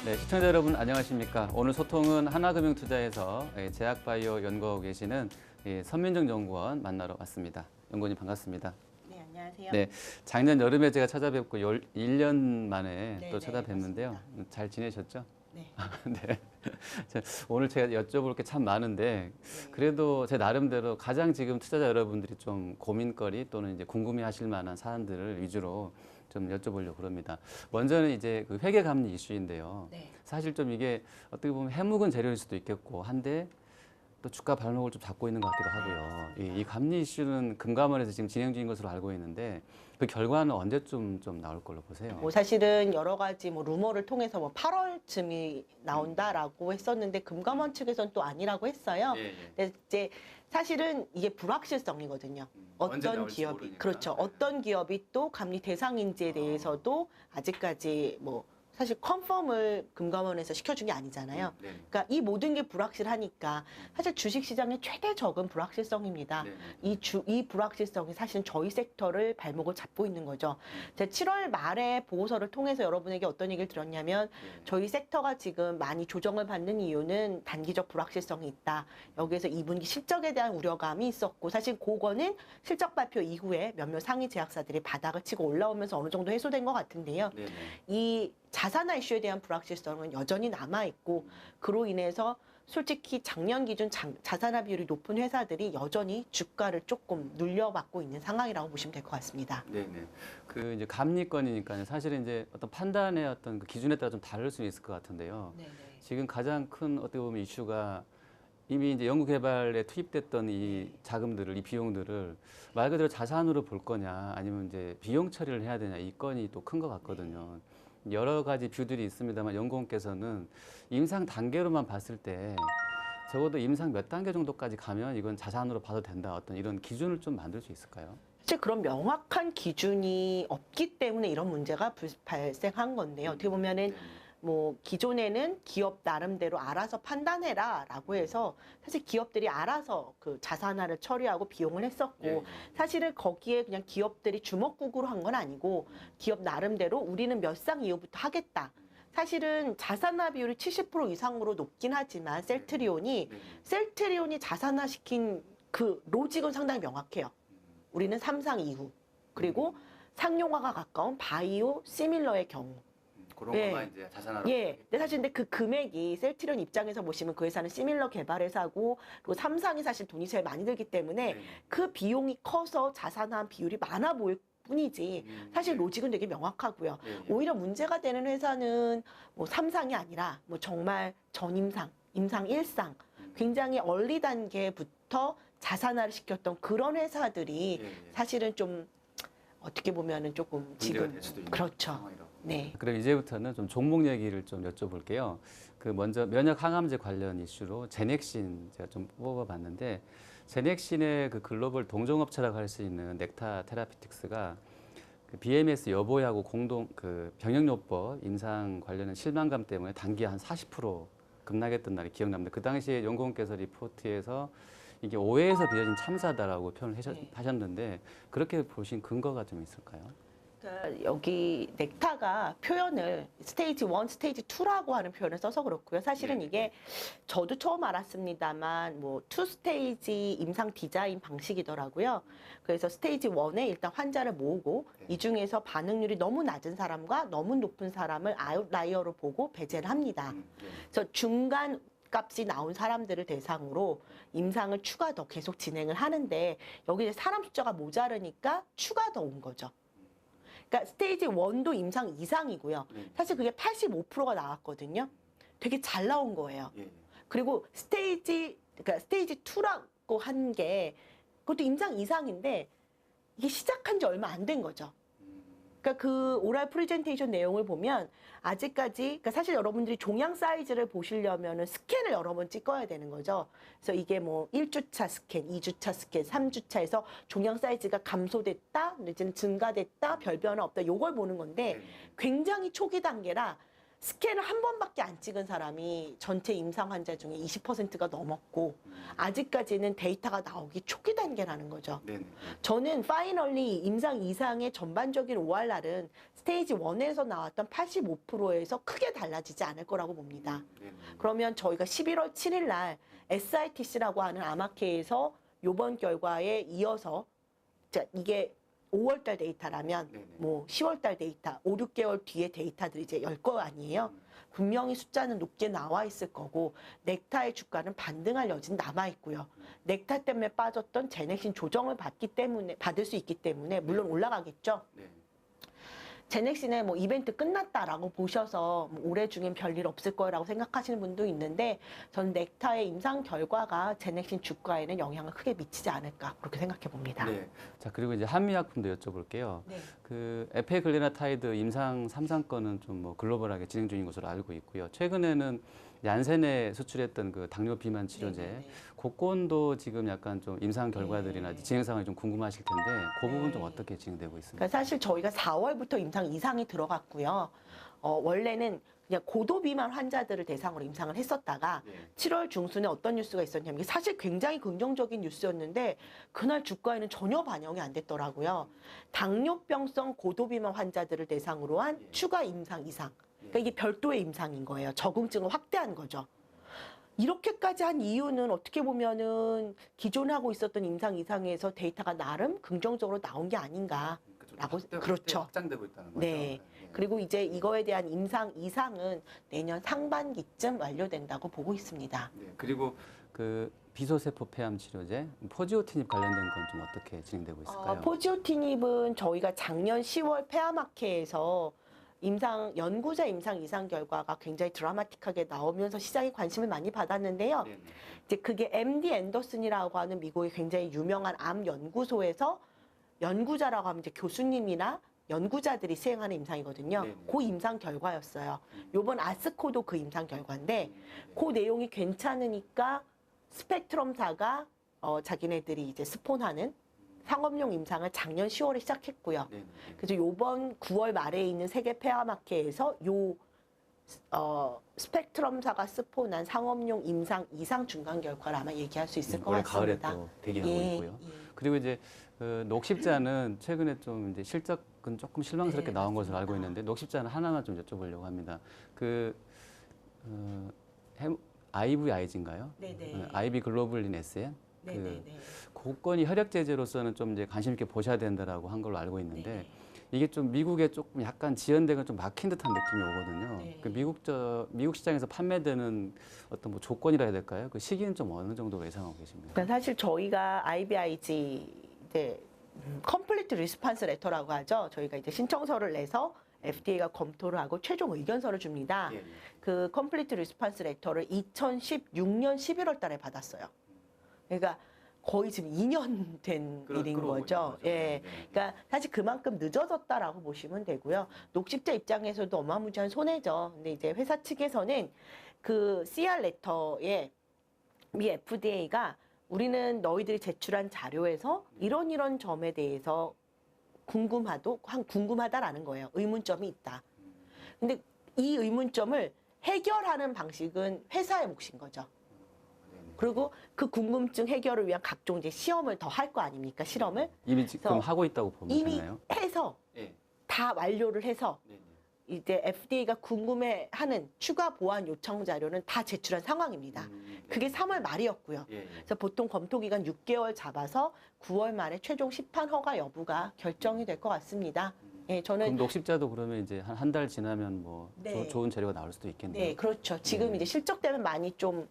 네, 시청자 여러분 안녕하십니까? 오늘 소통은 하나금융투자에서 제약바이오 연구하고 계시는 선민정 연구원 만나러 왔습니다. 연구원님 반갑습니다. 네, 안녕하세요. 네, 작년 여름에 제가 찾아뵙고 1년 만에 네, 또 네, 찾아뵙는데요. 맞습니다. 잘 지내셨죠? 네. 네. 오늘 제가 여쭤볼 게 참 많은데 네. 그래도 제 나름대로 가장 지금 투자자 여러분들이 좀 고민거리 또는 이제 궁금해하실 만한 사안들을 위주로 좀 여쭤보려고 그럽니다. 먼저는 이제 그 회계감리 이슈인데요. 네. 사실 좀 이게 어떻게 보면 해묵은 재료일 수도 있겠고 한데 또 주가 발목을 좀 잡고 있는 것 같기도 하고요. 이 감리 이슈는 금감원에서 지금 진행 중인 것으로 알고 있는데 그 결과는 언제쯤 좀 나올 걸로 보세요? 뭐 사실은 여러 가지 뭐 루머를 통해서 뭐 8월쯤이 나온다라고 했었는데 금감원 측에서는 또 아니라고 했어요. 예, 예. 근데 이제 사실은 이게 불확실성이거든요. 언제 어떤 나올지 기업이 모르니까. 그렇죠. 어떤 기업이 또 감리 대상인지에 대해서도 아직까지 뭐 사실 컨펌을 금감원에서 시켜준 게 아니잖아요. 네. 그러니까 이 모든 게 불확실하니까 사실 주식시장의 최대 적은 불확실성입니다. 네. 이 불확실성이 사실 저희 섹터를 발목을 잡고 있는 거죠. 제가 7월 말에 보고서를 통해서 여러분에게 어떤 얘기를 들었냐면 저희 섹터가 지금 많이 조정을 받는 이유는 단기적 불확실성이 있다. 여기에서 2분기 실적에 대한 우려감이 있었고 사실 그거는 실적 발표 이후에 몇몇 상위 제약사들이 바닥을 치고 올라오면서 어느 정도 해소된 것 같은데요. 네. 이 자산화 이슈에 대한 불확실성은 여전히 남아있고 그로 인해서 솔직히 작년 기준 자산화 비율이 높은 회사들이 여전히 주가를 조금 눌려받고 있는 상황이라고 보시면 될 것 같습니다. 네네. 그 이제 감리권이니까요. 사실은 이제 어떤 판단의 어떤 그 기준에 따라 좀 다를 수 있을 것 같은데요. 네네. 지금 가장 큰 어떻게 보면 이슈가 이미 이제 연구개발에 투입됐던 이 자금들을, 이 비용들을 말 그대로 자산으로 볼 거냐, 아니면 이제 비용 처리를 해야 되냐, 이 건이 또 큰 것 같거든요. 여러 가지 뷰들이 있습니다만 연구원께서는 임상 단계로만 봤을 때 적어도 임상 몇 단계 정도까지 가면 이건 자산으로 봐도 된다, 어떤 이런 기준을 좀 만들 수 있을까요? 사실 그런 명확한 기준이 없기 때문에 이런 문제가 발생한 건데요. 어떻게 보면은 뭐 기존에는 기업 나름대로 알아서 판단해라 라고 해서 사실 기업들이 알아서 그 자산화를 처리하고 비용을 했었고 사실은 거기에 그냥 기업들이 주먹구구로 한 건 아니고 기업 나름대로 우리는 몇 상 이후부터 하겠다. 사실은 자산화 비율이 70% 이상으로 높긴 하지만 셀트리온이 자산화시킨 그 로직은 상당히 명확해요. 우리는 3상 이후 그리고 상용화가 가까운 바이오 시밀러의 경우 그런 예. 것만 이제 자산화로. 예. 근데 사실 근데 그 금액이 셀트리온 입장에서 보시면 그 회사는 시밀러 개발 회사고 그리고 삼상이 사실 돈이 제일 많이 들기 때문에 그 비용이 커서 자산화 비율이 많아 보일 뿐이지 사실 로직은 되게 명확하고요. 오히려 문제가 되는 회사는 뭐 삼상이 아니라 뭐 정말 전임상, 임상 1상 굉장히 얼리 단계부터 자산화를 시켰던 그런 회사들이 사실은 좀 어떻게 보면은 조금 지금 될 수도 있는 그렇죠. 상황이라고. 네. 그럼 이제부터는 좀 종목 얘기를 좀 여쭤볼게요. 그 먼저 면역 항암제 관련 이슈로 제넥신 제가 좀 뽑아봤는데 제넥신의 그 글로벌 동종업체라고 할 수 있는 넥타 테라피틱스가 그 BMS 여보야하고 공동 그 병역요법 인상 관련한 실망감 때문에 단기 한 40% 급락했던 날이 기억납니다. 그 당시에 연구원께서 리포트에서 이게 오해에서 빚어진 참사다라고 표현을 하셨는데 그렇게 보신 근거가 좀 있을까요? 그러니까 여기 넥타가 표현을 스테이지 1, 스테이지 2라고 하는 표현을 써서 그렇고요. 사실은 이게 저도 처음 알았습니다만 뭐 2 스테이지 임상 디자인 방식이더라고요. 그래서 스테이지 1에 일단 환자를 모으고 이 중에서 반응률이 너무 낮은 사람과 너무 높은 사람을 아웃라이어로 보고 배제를 합니다. 그래서 중간 값이 나온 사람들을 대상으로 임상을 추가 더 계속 진행을 하는데 여기 이제 사람 숫자가 모자르니까 추가 더 온 거죠. 그러니까 스테이지 1도 임상 이상이고요. 사실 그게 85%가 나왔거든요. 되게 잘 나온 거예요. 그리고 스테이지 2라고 한 게 그것도 임상 이상인데 이게 시작한 지 얼마 안 된 거죠. 그러니까 그 오랄 프레젠테이션 내용을 보면 아직까지 그러니까 사실 여러분들이 종양 사이즈를 보시려면은 스캔을 여러 번 찍어야 되는 거죠. 그래서 이게 뭐 1주차 스캔, 2주차 스캔, 3주차에서 종양 사이즈가 감소됐다, 이제는 증가됐다, 별 변화 없다 요걸 보는 건데 굉장히 초기 단계라 스캔을 한 번밖에 안 찍은 사람이 전체 임상 환자 중에 20%가 넘었고 아직까지는 데이터가 나오기 초기 단계라는 거죠. 네네. 저는 파이널리 임상 이상의 전반적인 ORR은 스테이지 1에서 나왔던 85%에서 크게 달라지지 않을 거라고 봅니다. 네네. 그러면 저희가 11월 7일 날 SITC라고 하는 아마케에서 요번 결과에 이어서 자, 이게 5월달 데이터라면 네네. 뭐 10월달 데이터, 5, 6개월 뒤에 데이터들이 이제 열 거 아니에요. 분명히 숫자는 높게 나와 있을 거고 넥타의 주가는 반등할 여지는 남아 있고요. 넥타 때문에 빠졌던 제넥신 조정을 받을 수 있기 때문에 물론 올라가겠죠. 네. 제넥신의 뭐 이벤트 끝났다라고 보셔서 뭐 올해 중엔 별일 없을 거라고 생각하시는 분도 있는데 전 넥타의 임상 결과가 제넥신 주가에는 영향을 크게 미치지 않을까 그렇게 생각해 봅니다. 네. 자, 그리고 이제 한미약품도 여쭤볼게요. 네. 그 에페글레나타이드 임상 3상건은 좀 뭐 글로벌하게 진행 중인 것으로 알고 있고요. 최근에는 얀센에 수출했던 그 당뇨 비만 치료제, 네네네. 그건도 지금 약간 좀 임상 결과들이나 네. 진행 상황이 좀 궁금하실 텐데, 그 부분 좀 네. 어떻게 진행되고 있습니까? 그러니까 사실 저희가 4월부터 임상 이상이 들어갔고요. 원래는 그냥 고도 비만 환자들을 대상으로 임상을 했었다가 네. 7월 중순에 어떤 뉴스가 있었냐면 이게 사실 굉장히 긍정적인 뉴스였는데 그날 주가에는 전혀 반영이 안 됐더라고요. 당뇨병성 고도 비만 환자들을 대상으로 한 추가 임상 이상. 그러니까 이게 별도의 임상인 거예요. 적응증을 확대한 거죠. 이렇게까지 한 이유는 어떻게 보면은 기존에 하고 있었던 임상 이상에서 데이터가 나름 긍정적으로 나온 게 아닌가. 라고 그렇죠. 확장되고 있다는 거죠. 네. 그리고 이제 이거에 대한 임상 이상은 내년 상반기쯤 완료된다고 보고 있습니다. 네. 그리고 그 비소세포 폐암 치료제 포지오티닙 관련된 건 좀 어떻게 진행되고 있을까요? 포지오티닙은 저희가 작년 10월 폐암학회에서 연구자 임상 이상 결과가 굉장히 드라마틱하게 나오면서 시장이 관심을 많이 받았는데요. 네네. 이제 그게 MD 앤더슨이라고 하는 미국의 굉장히 유명한 암 연구소에서 연구자라고 하면 이제 교수님이나 연구자들이 수행하는 임상이거든요. 네네. 그 임상 결과였어요. 요번 아스코도 그 임상 결과인데 그 내용이 괜찮으니까 스펙트럼사가 자기네들이 이제 스폰하는 상업용 임상을 작년 10월에 시작했고요. 네네. 그래서 요번 9월 말에 있는 세계 폐암학회에서 스펙트럼사가 스폰한 상업용 임상 이상 중간 결과를 아마 얘기할 수 있을 것 올해 가을에 같습니다. 또 대기하고 예, 있고요. 예. 그리고 이제 그 녹십자는 최근에 좀 이제 실적은 조금 실망스럽게 네, 나온 것으로 알고 맞습니다. 있는데 녹십자는 하나만 좀 여쭤보려고 합니다. 그 IVIG인가요? 네네. IB 글로불린 SN 네네네. 그 건이 혈액 제제로서는 좀 이제 관심 있게 보셔야 된다라고 한 걸로 알고 있는데 네네. 이게 좀 미국에 조금 약간 지연된 건 좀 막힌 듯한 느낌이 오거든요. 네. 그 미국 시장에서 판매되는 어떤 뭐 조건이라 해야 될까요? 그 시기는 좀 어느 정도로 예상하고 계십니까? 그러니까 사실 저희가 IVIG 이제 컴플리트 리스판스 레터라고 하죠. 저희가 이제 신청서를 내서 FDA가 검토를 하고 최종 의견서를 줍니다. 예, 예. 그 컴플리트 리스판스 레터를 2016년 11월 달에 받았어요. 그러니까 거의 지금 2년 된 일인 거죠. 예. 그러니까 사실 그만큼 늦어졌다라고 보시면 되고요. 녹십자 입장에서도 어마무지한 손해죠. 근데 이제 회사 측에서는 그 CR 레터에 미 FDA가 우리는 너희들이 제출한 자료에서 이런 점에 대해서 궁금하다라는 거예요. 의문점이 있다. 근데 이 의문점을 해결하는 방식은 회사의 몫인 거죠. 그리고 그 궁금증 해결을 위한 각종 이제 시험을 더 할 거 아닙니까? 실험을 이미 지금 그래서 하고 있다고 보면 이미 되나요? 해서 예. 다 완료를 해서 네. 이제 FDA가 궁금해하는 추가 보완 요청 자료는 다 제출한 상황입니다. 그게 3월 말이었고요. 예, 예. 그래서 보통 검토 기간 6개월 잡아서 9월 말에 최종 시판 허가 여부가 결정이 될 것 같습니다. 예, 그럼 저는 녹십자도 그러면 이제 한 달 지나면 뭐 네. 좋은 자료가 나올 수도 있겠네요. 네, 그렇죠. 지금 네. 이제 실적 때문에 많이 좀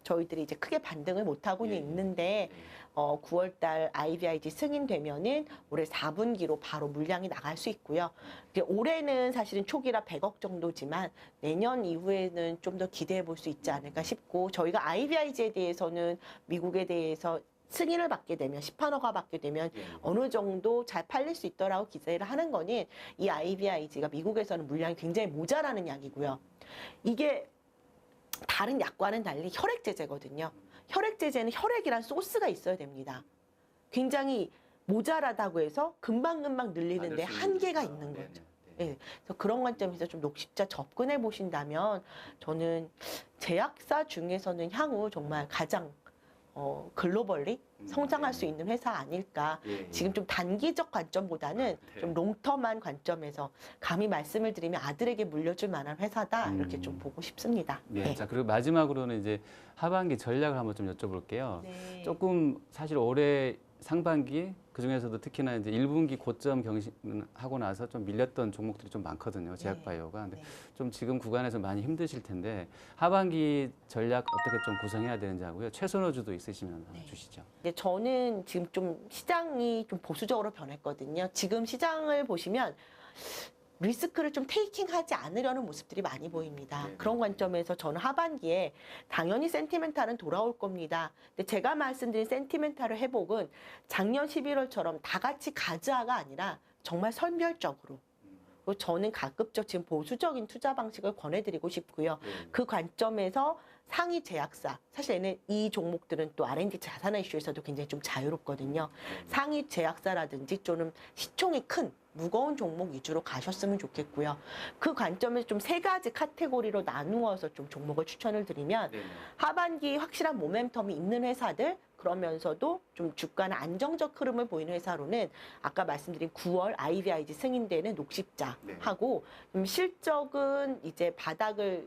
저희들이 이제 크게 반등을 못 하고는 예. 있는데 9월 달 IVIG 승인되면은 올해 4분기로 바로 물량이 나갈 수 있고요. 이제 올해는 사실은 초기라 100억 정도지만 내년 이후에는 좀 더 기대해 볼 수 있지 않을까 싶고 저희가 IVIG에 대해서는 미국에 대해서 승인을 받게 되면 시판 허가 받게 되면 예. 어느 정도 잘 팔릴 수 있더라고 기대를 하는 거는 이 IVIG가 미국에서는 물량이 굉장히 모자라는 약이고요. 이게 다른 약과는 달리 혈액 제제거든요. 혈액 제제는 혈액이란 소스가 있어야 됩니다. 굉장히 모자라다고 해서 금방금방 늘리는데 한계가 있는 거죠. 예, 그래서 그런 관점에서 좀 녹십자 접근해 보신다면 저는 제약사 중에서는 향후 정말 가장 글로벌리 성장할 수 있는 회사 아닐까. 지금 좀 단기적 관점보다는 좀 롱텀한 관점에서 감히 말씀을 드리면 아들에게 물려줄 만한 회사다 이렇게 좀 보고 싶습니다. 네. 자, 그리고 마지막으로는 이제 하반기 전략을 한번 좀 여쭤볼게요. 네. 조금 사실 올해 상반기 그 중에서도 특히나 이제 1분기 고점 경신하고 나서 좀 밀렸던 종목들이 좀 많거든요. 제약바이오가. 근데 네. 좀 지금 구간에서 많이 힘드실 텐데 하반기 전략 어떻게 좀 구성해야 되는지 하고요. 최선호주도 있으시면 한번 네. 주시죠. 근데 저는 지금 좀 시장이 좀 보수적으로 변했거든요. 지금 시장을 보시면 리스크를 좀 테이킹하지 않으려는 모습들이 많이 보입니다. 네. 그런 관점에서 저는 하반기에 당연히 센티멘탈은 돌아올 겁니다. 근데 제가 말씀드린 센티멘탈의 회복은 작년 11월처럼 다 같이 가즈아가 아니라 정말 선별적으로. 그리고 저는 가급적 지금 보수적인 투자 방식을 권해드리고 싶고요. 그 관점에서 상위 제약사, 사실 얘는 이 종목들은 또 R&D 자산화 이슈에서도 굉장히 좀 자유롭거든요. 상위 제약사라든지 좀 시총이 큰 무거운 종목 위주로 가셨으면 좋겠고요. 그 관점에서 좀 세 가지 카테고리로 나누어서 좀 종목을 추천을 드리면 하반기 확실한 모멘텀이 있는 회사들, 그러면서도 좀 주가는 안정적 흐름을 보이는 회사로는 아까 말씀드린 9월 IVIG 승인되는 녹십자하고 좀 실적은 이제 바닥을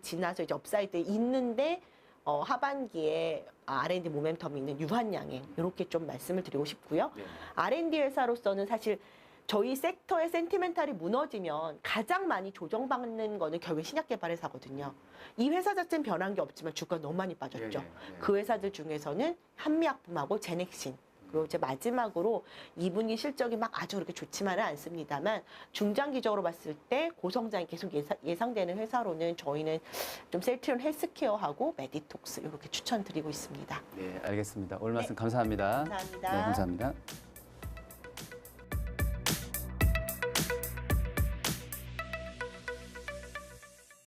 지나서 이제 업사이드에 있는데 하반기에 R&D 모멘텀이 있는 유한양행 이렇게 좀 말씀을 드리고 싶고요. R&D 회사로서는 사실 저희 섹터의 센티멘탈이 무너지면 가장 많이 조정받는 거는 결국 신약개발 회사거든요. 이 회사 자체는 변한 게 없지만 주가가 너무 많이 빠졌죠. 그 회사들 중에서는 한미약품하고 제넥신, 그리고 이제 마지막으로 2분기 실적이 막 아주 그렇게 좋지만은 않습니다만 중장기적으로 봤을 때 고성장이 계속 예상되는 회사로는 저희는 좀 셀트리온 헬스케어하고 메디톡스 이렇게 추천드리고 있습니다. 네, 알겠습니다. 오늘 말씀 감사합니다. 감사합니다. 네, 감사합니다.